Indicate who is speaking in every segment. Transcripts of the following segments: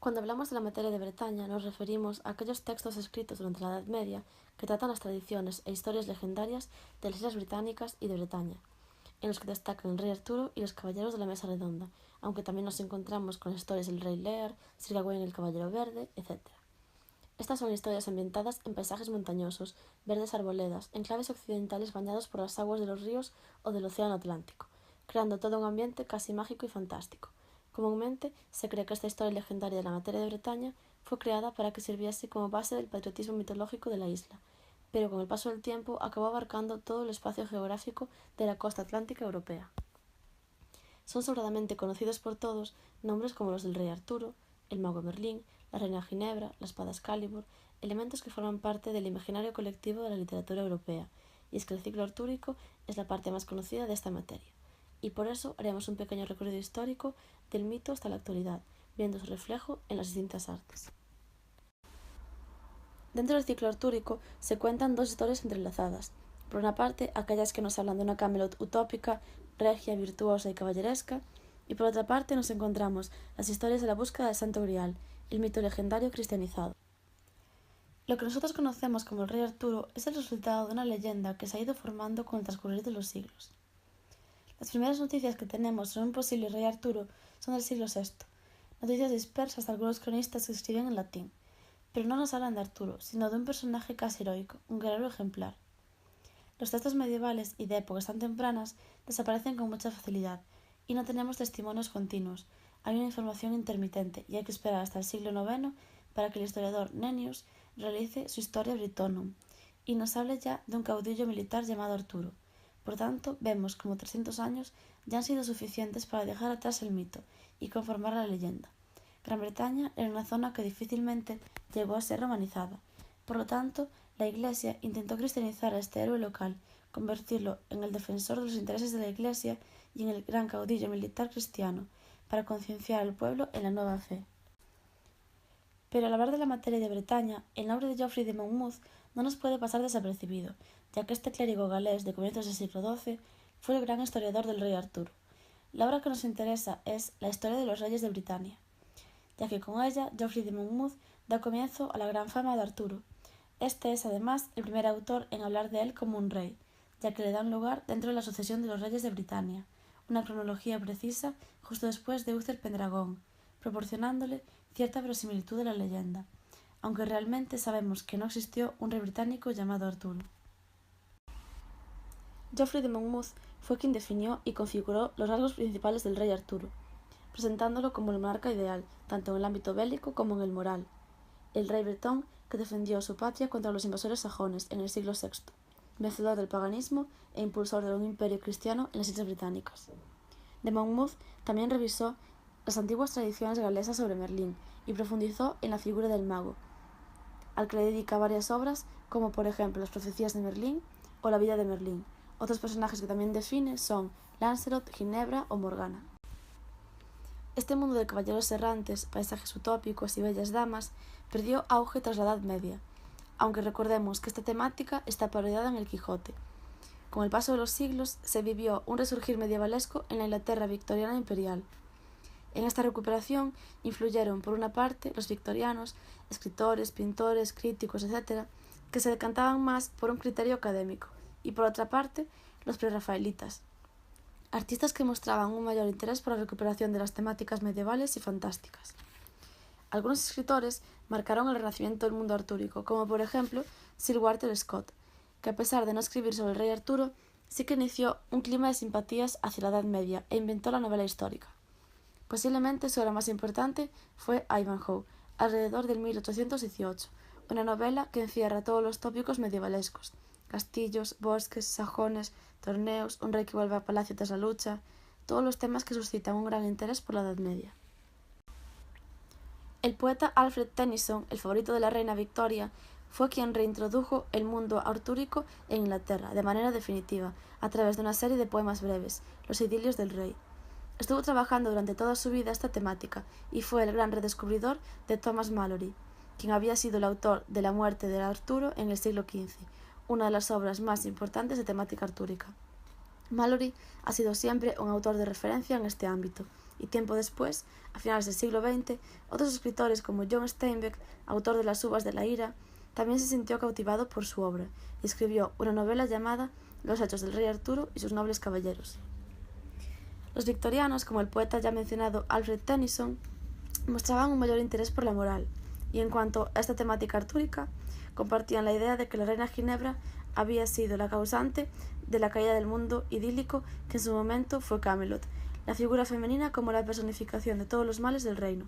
Speaker 1: Cuando hablamos de la materia de Bretaña, nos referimos a aquellos textos escritos durante la Edad Media que tratan las tradiciones e historias legendarias de las Islas Británicas y de Bretaña, en los que destacan el rey Arturo y los caballeros de la Mesa Redonda, aunque también nos encontramos con las historias del rey Lear, Sir Gawain el Caballero Verde, etc. Estas son historias ambientadas en paisajes montañosos, verdes arboledas, enclaves occidentales bañados por las aguas de los ríos o del océano Atlántico, creando todo un ambiente casi mágico y fantástico. Comúnmente se cree que esta historia legendaria de la materia de Bretaña fue creada para que sirviese como base del patriotismo mitológico de la isla, pero con el paso del tiempo acabó abarcando todo el espacio geográfico de la costa atlántica europea. Son sobradamente conocidos por todos nombres como los del rey Arturo, el mago Merlín, la reina Ginebra, la espada Excalibur, elementos que forman parte del imaginario colectivo de la literatura europea, y es que el ciclo artúrico es la parte más conocida de esta materia, y por eso haremos un pequeño recorrido histórico del mito hasta la actualidad, viendo su reflejo en las distintas artes. Dentro del ciclo artúrico se cuentan dos historias entrelazadas. Por una parte, aquellas que nos hablan de una Camelot utópica, regia, virtuosa y caballeresca, y por otra parte nos encontramos las historias de la búsqueda del Santo Grial, el mito legendario cristianizado. Lo que nosotros conocemos como el rey Arturo es el resultado de una leyenda que se ha ido formando con el transcurrir de los siglos. Las primeras noticias que tenemos sobre un posible rey Arturo son del siglo VI, noticias dispersas de algunos cronistas que escriben en latín, pero no nos hablan de Arturo, sino de un personaje casi heroico, un guerrero ejemplar. Los textos medievales y de épocas tan tempranas desaparecen con mucha facilidad, y no tenemos testimonios continuos, hay una información intermitente y hay que esperar hasta el siglo IX para que el historiador Nennius realice su Historia Britonum y nos hable ya de un caudillo militar llamado Arturo. Por tanto, vemos como 300 años ya han sido suficientes para dejar atrás el mito y conformar la leyenda. Gran Bretaña era una zona que difícilmente llegó a ser romanizada. Por lo tanto, la Iglesia intentó cristianizar a este héroe local, convertirlo en el defensor de los intereses de la Iglesia y en el gran caudillo militar cristiano, para concienciar al pueblo en la nueva fe. Pero al hablar de la materia de Bretaña, el nombre de Geoffrey de Monmouth no nos puede pasar desapercibido, ya que este clérigo galés de comienzos del siglo XII fue el gran historiador del rey Arturo. La obra que nos interesa es La historia de los reyes de Britania, ya que con ella Geoffrey de Monmouth da comienzo a la gran fama de Arturo. Este es además el primer autor en hablar de él como un rey, ya que le dan lugar dentro de la sucesión de los reyes de Britania, una cronología precisa justo después de Uther Pendragon, proporcionándole cierta verosimilitud de la leyenda, aunque realmente sabemos que no existió un rey británico llamado Arturo. Geoffrey de Monmouth fue quien definió y configuró los rasgos principales del rey Arturo, presentándolo como el monarca ideal, tanto en el ámbito bélico como en el moral, el rey bretón que defendió su patria contra los invasores sajones en el siglo VI, vencedor del paganismo e impulsor de un imperio cristiano en las Islas Británicas. De Monmouth también revisó las antiguas tradiciones galesas sobre Merlín y profundizó en la figura del mago, al que le dedica varias obras, como por ejemplo las profecías de Merlín o la vida de Merlín. Otros personajes que también define son Lancelot, Ginebra o Morgana. Este mundo de caballeros errantes, paisajes utópicos y bellas damas perdió auge tras la Edad Media, aunque recordemos que esta temática está parodiada en el Quijote. Con el paso de los siglos se vivió un resurgir medievalesco en la Inglaterra victoriana imperial. En esta recuperación influyeron, por una parte, los victorianos, escritores, pintores, críticos, etc., que se decantaban más por un criterio académico, y por otra parte, los prerrafaelitas, artistas que mostraban un mayor interés por la recuperación de las temáticas medievales y fantásticas. Algunos escritores marcaron el renacimiento del mundo artúrico, como por ejemplo Sir Walter Scott, que a pesar de no escribir sobre el rey Arturo, sí que inició un clima de simpatías hacia la Edad Media e inventó la novela histórica. Posiblemente su obra más importante fue Ivanhoe, alrededor del 1818, una novela que encierra todos los tópicos medievalescos: castillos, bosques, sajones, torneos, un rey que vuelve a palacio tras la lucha, todos los temas que suscitan un gran interés por la Edad Media. El poeta Alfred Tennyson, el favorito de la reina Victoria, fue quien reintrodujo el mundo artúrico en Inglaterra de manera definitiva, a través de una serie de poemas breves, Los idilios del rey. Estuvo trabajando durante toda su vida esta temática y fue el gran redescubridor de Thomas Malory, quien había sido el autor de La muerte de Arturo en el siglo XV, una de las obras más importantes de temática artúrica. Malory ha sido siempre un autor de referencia en este ámbito, y tiempo después, a finales del siglo XX, otros escritores como John Steinbeck, autor de Las uvas de la ira, también se sintió cautivado por su obra y escribió una novela llamada Los hechos del rey Arturo y sus nobles caballeros. Los victorianos, como el poeta ya mencionado Alfred Tennyson, mostraban un mayor interés por la moral, y en cuanto a esta temática artúrica, compartían la idea de que la reina Ginebra había sido la causante de la caída del mundo idílico que en su momento fue Camelot, la figura femenina como la personificación de todos los males del reino.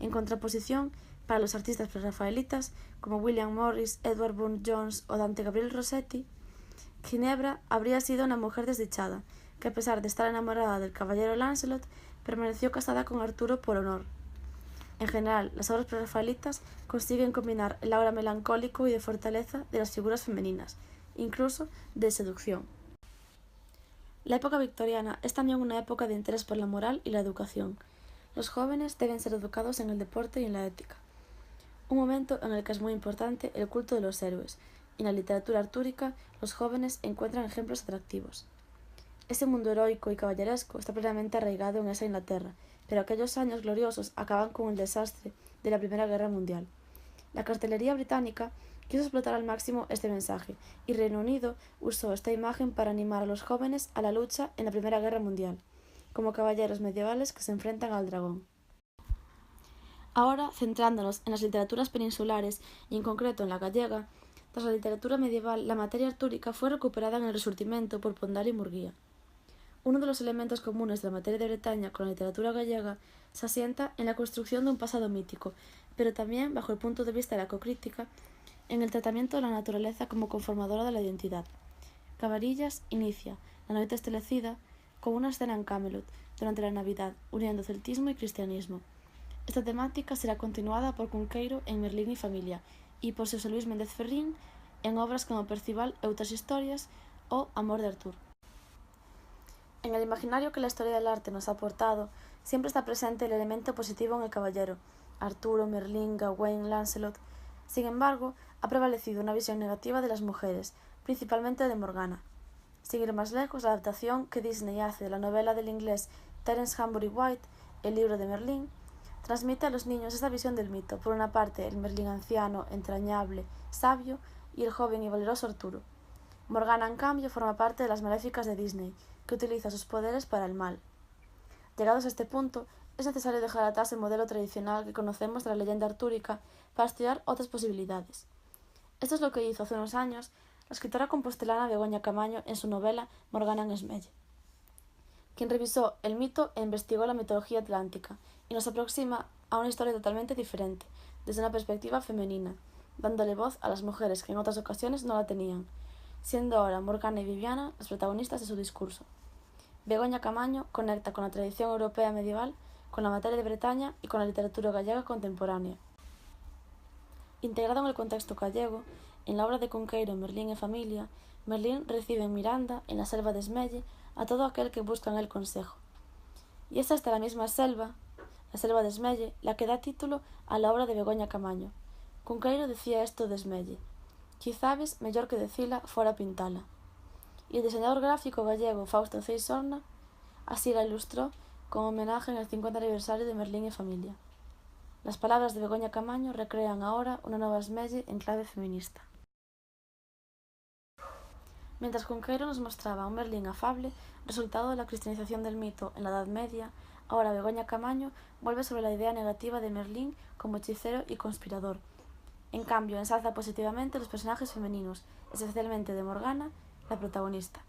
Speaker 1: En contraposición, para los artistas prerrafaelitas como William Morris, Edward Burne-Jones o Dante Gabriel Rossetti, Ginebra habría sido una mujer desdichada, que a pesar de estar enamorada del caballero Lancelot, permaneció casada con Arturo por honor. En general, las obras prerrafaelitas consiguen combinar el aura melancólico y de fortaleza de las figuras femeninas, incluso de seducción. La época victoriana es también una época de interés por la moral y la educación. Los jóvenes deben ser educados en el deporte y en la ética. Un momento en el que es muy importante el culto de los héroes, y en la literatura artúrica los jóvenes encuentran ejemplos atractivos. Ese mundo heroico y caballeresco está plenamente arraigado en esa Inglaterra, pero aquellos años gloriosos acaban con el desastre de la Primera Guerra Mundial. La cartelería británica quiso explotar al máximo este mensaje, y Reino Unido usó esta imagen para animar a los jóvenes a la lucha en la Primera Guerra Mundial, como caballeros medievales que se enfrentan al dragón. Ahora, centrándonos en las literaturas peninsulares y en concreto en la gallega, tras la literatura medieval, la materia artúrica fue recuperada en el Resurgimiento por Pondal y Murguía. Uno de los elementos comunes de la materia de Bretaña con la literatura gallega se asienta en la construcción de un pasado mítico, pero también, bajo el punto de vista de la ecocrítica, en el tratamiento de la naturaleza como conformadora de la identidad. Cabarillas inicia La noite estelecida con una escena en Camelot durante la Navidad, uniendo celtismo y cristianismo. Esta temática será continuada por Cunqueiro en Merlín y familia, y por Xosé Luis Méndez Ferrín en obras como Percival e outras historias o Amor de Artur. En el imaginario que la historia del arte nos ha aportado, siempre está presente el elemento positivo en el caballero, Arturo, Merlín, Gawain, Lancelot. Sin embargo, ha prevalecido una visión negativa de las mujeres, principalmente de Morgana. Sin ir más lejos, la adaptación que Disney hace de la novela del inglés Terence Humbury White, El libro de Merlín, transmite a los niños esta visión del mito. Por una parte, el Merlín anciano, entrañable, sabio, y el joven y valeroso Arturo. Morgana, en cambio, forma parte de las maléficas de Disney, que utiliza sus poderes para el mal. Llegados a este punto, es necesario dejar atrás el modelo tradicional que conocemos de la leyenda artúrica para estudiar otras posibilidades. Esto es lo que hizo hace unos años la escritora compostelana Begoña Camaño en su novela Morgana en Esmelle, quien revisó el mito e investigó la mitología atlántica y nos aproxima a una historia totalmente diferente, desde una perspectiva femenina, dándole voz a las mujeres que en otras ocasiones no la tenían, siendo ahora Morgana y Viviana las protagonistas de su discurso. Begoña Camaño conecta con la tradición europea medieval, con la materia de Bretaña y con la literatura gallega contemporánea. Integrado en el contexto gallego, en la obra de Cunqueiro Merlín e familia, Merlín recibe en Miranda, en la selva de Esmelle, a todo aquel que busca en él consejo. Y es hasta la misma selva, la selva de Esmelle, la que da título a la obra de Begoña Camaño. Cunqueiro decía esto de Esmelle: «Quizabes, mellor que decila, fora pintala». Y el diseñador gráfico gallego Fausto Ceis Horna así la ilustró con homenaje en el 50 aniversario de Merlín y familia. Las palabras de Begoña Camaño recrean ahora una nueva Esmelle en clave feminista. Mientras Cunqueiro nos mostraba un Merlín afable, resultado de la cristianización del mito en la Edad Media, ahora Begoña Camaño vuelve sobre la idea negativa de Merlín como hechicero y conspirador. En cambio, ensalza positivamente los personajes femeninos, especialmente de Morgana, la protagonista.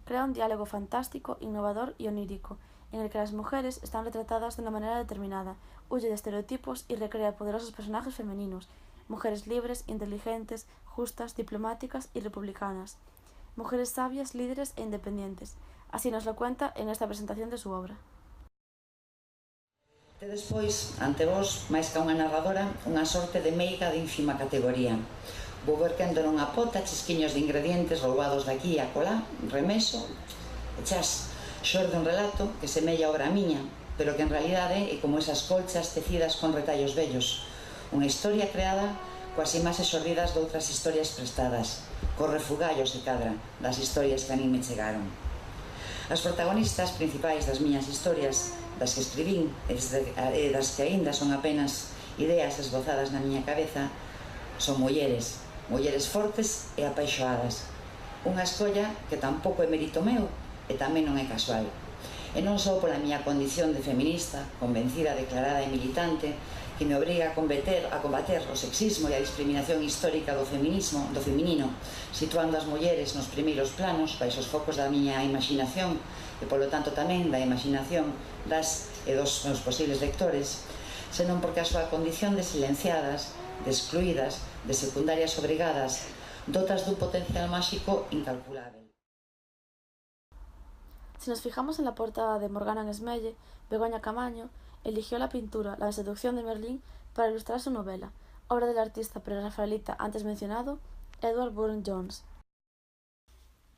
Speaker 1: Crea un diálogo fantástico, innovador y onírico, en el que las mujeres están retratadas de una manera determinada, huye de estereotipos y recrea poderosos personajes femeninos, mujeres libres, inteligentes, justas, diplomáticas y republicanas, mujeres sabias, líderes e independientes. Así nos lo cuenta en esta presentación de su obra.
Speaker 2: Tedes, pois, ante vos, máis que unha narradora, unha sorte de meiga de ínfima categoría. Vou vertendo nunha pota chisquiños de ingredientes roubados daqui e acolá, remeso, e chas, xorde un relato que semella obra miña, pero que en realidade é como esas colchas tecidas con retallos vellos. Unha historia creada coas imaxes xordidas de outras historias prestadas, cos refugallos e cadra das historias que a min me chegaron. As protagonistas principais das miñas historias, das que escribín e das que aínda son apenas ideas esbozadas na miña cabeza, son mulleres fortes e apaixoadas. Unha escolla que tampouco é mérito meu e tamén non é casual. E non só pola miña condición de feminista, convencida, declarada e militante, que me obriga a combater o sexismo e a discriminación histórica do feminino, situando as mulleres nos primeiros planos, baixo os focos da miña imaginación e, polo tanto, tamén da imaginación das e dos meus posibles lectores, senón porque a súa condición de silenciadas, de excluídas, de secundarias obrigadas, dotas dun potencial máxico incalculable.
Speaker 1: Si nos fijamos en la portada de Morgana Esmelle, Begoña Camaño eligió la pintura La seducción de Merlín para ilustrar su novela, obra del artista prerrafaelita antes mencionado, Edward Burne-Jones.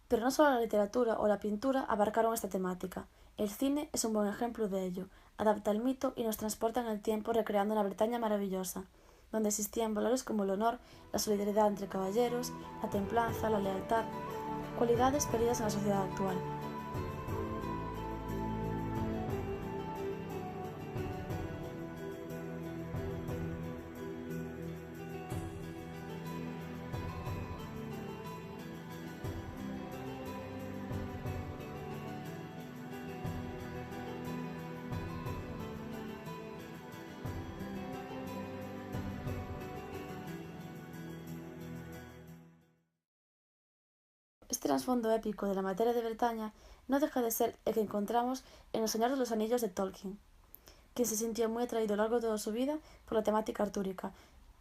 Speaker 1: Pero no solo la literatura o la pintura abarcaron esta temática. El cine es un buen ejemplo de ello. Adapta el mito y nos transporta en el tiempo recreando una Bretaña maravillosa, donde existían valores como el honor, la solidaridad entre caballeros, la templanza, la lealtad, cualidades perdidas en la sociedad actual. Este trasfondo épico de la materia de Bretaña no deja de ser el que encontramos en El Señor de los Anillos de Tolkien, quien se sintió muy atraído a lo largo de toda su vida por la temática artúrica,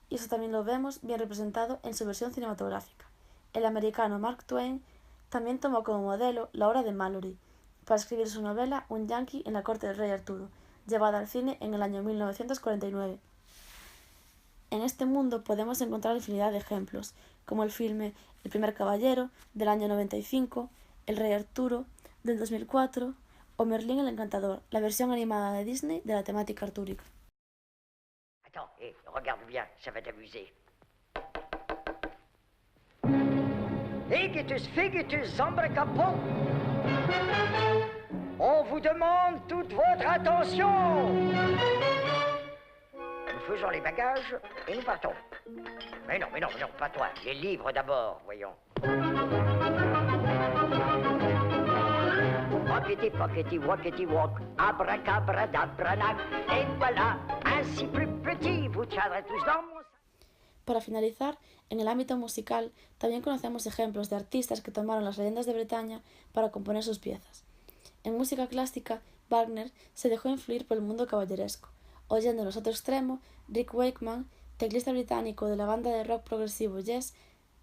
Speaker 1: y eso también lo vemos bien representado en su versión cinematográfica. El americano Mark Twain también tomó como modelo la obra de Malory para escribir su novela Un Yankee en la corte del rey Arturo, llevada al cine en el año 1949. En este mundo podemos encontrar infinidad de ejemplos, como el filme El primer caballero, del año 95, El rey Arturo, del 2004, o Merlín el encantador, la versión animada de Disney de la temática artúrica.
Speaker 3: Attends, regarde bien, ça va t'amuser. Egetus, fegetus, zambracapon. On vous demande toute votre attention. Nous faisons les bagages et nous partons. Mais non, pas toi. Les livres d'abord, voyons. Rockety, pockety, walkety, walk, abracabradabranag. Et voilà, ainsi plus petit, vous tiendrez tous dans mon...
Speaker 1: Para finalizar, en el ámbito musical, también conocemos ejemplos de artistas que tomaron las leyendas de Bretaña para componer sus piezas. En música clásica, Wagner se dejó influir por el mundo caballeresco. Oyendo en el otro extremo, Rick Wakeman, teclista británico de la banda de rock progresivo Yes,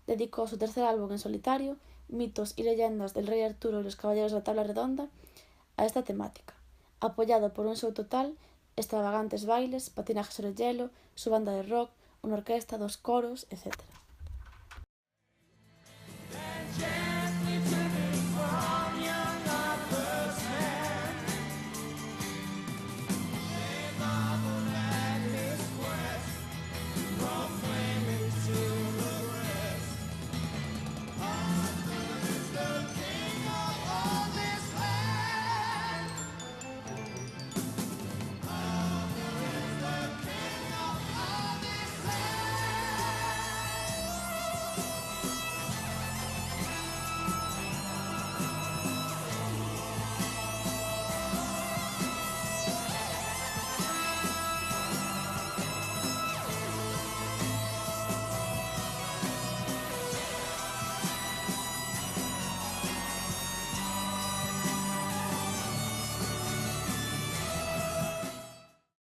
Speaker 1: dedicó su tercer álbum en solitario, Mitos y leyendas del rey Arturo y los caballeros de la tabla redonda, a esta temática, apoyado por un show total, extravagantes bailes, patinaje sobre hielo, su banda de rock, una orquesta, 2 coros, etc.